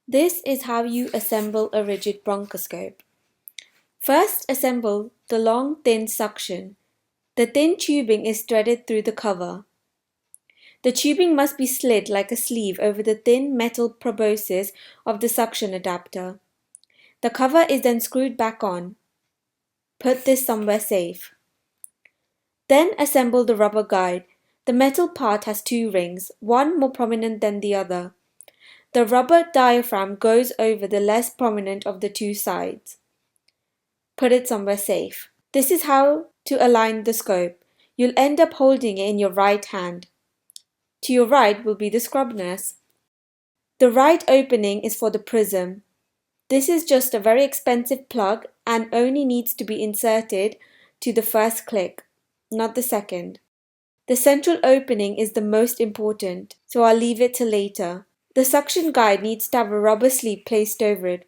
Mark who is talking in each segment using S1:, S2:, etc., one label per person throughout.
S1: This is how you assemble a rigid bronchoscope. First, assemble the long, thin suction. The thin tubing is threaded through the cover. The tubing must be slid like a sleeve over the thin metal proboscis of the suction adapter. The cover is then screwed back on. Put this somewhere safe. Then assemble the rubber guide. The metal part has two rings, one more prominent than the other. The rubber diaphragm goes over the less prominent of the two sides. Put it somewhere safe. This is how to align the scope. You'll end up holding it in your right hand. To your right will be the scrub nurse. The right opening is for the prism. This is just a very expensive plug and only needs to be inserted to the first click, not the second. The central opening is the most important, so I'll leave it till later. The suction guide needs to have a rubber sleeve placed over it.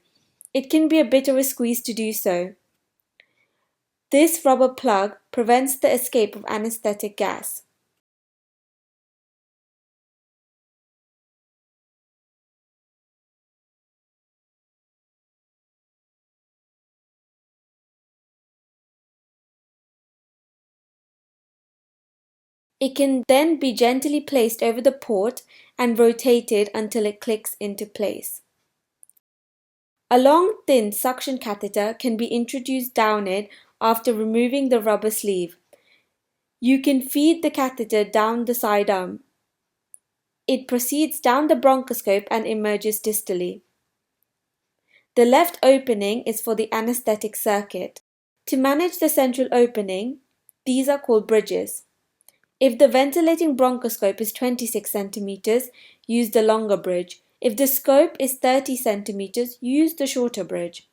S1: It can be a bit of a squeeze to do so. This rubber plug prevents the escape of anesthetic gas. It can then be gently placed over the port and rotated until it clicks into place. A long, thin suction catheter can be introduced down it after removing the rubber sleeve. You can feed the catheter down the side arm. It proceeds down the bronchoscope and emerges distally. The left opening is for the anesthetic circuit. To manage the central opening, these are called bridges. If the ventilating bronchoscope is 26 cm, use the longer bridge. If the scope is 30 cm, use the shorter bridge.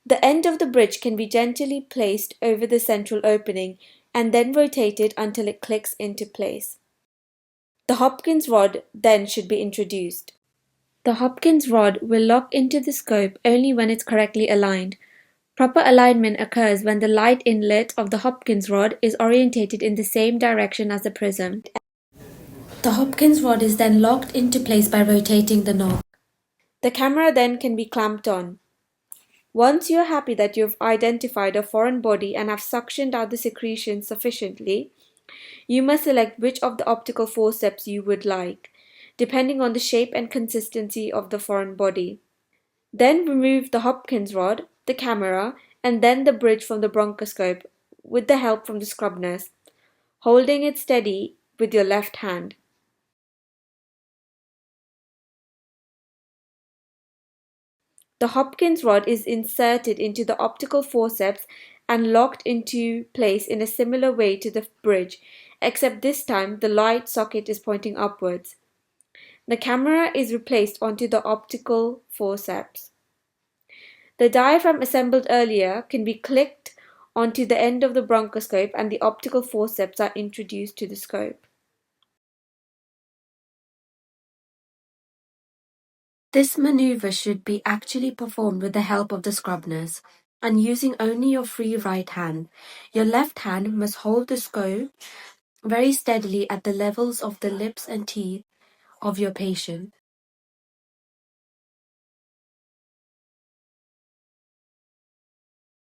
S1: The end of the bridge can be gently placed over the central opening and then rotated until it clicks into place. The Hopkins rod then should be introduced. The Hopkins rod will lock into the scope only when it's correctly aligned. Proper alignment occurs when the light inlet of the Hopkins rod is orientated in the same direction as the prism. The Hopkins rod is then locked into place by rotating the knob. The camera then can be clamped on. Once you are happy that you have identified a foreign body and have suctioned out the secretions sufficiently, you must select which of the optical forceps you would like, depending on the shape and consistency of the foreign body. Then remove the Hopkins rod, the camera, and then the bridge from the bronchoscope with the help from the scrub nurse, holding it steady with your left hand. The Hopkins rod is inserted into the optical forceps and locked into place in a similar way to the bridge, except this time the light socket is pointing upwards. The camera is replaced onto the optical forceps. The diaphragm assembled earlier can be clicked onto the end of the bronchoscope and the optical forceps are introduced to the scope. This maneuver should be actually performed with the help of the scrub nurse and using only your free right hand. Your left hand must hold the scope very steadily at the levels of the lips and teeth of your patient.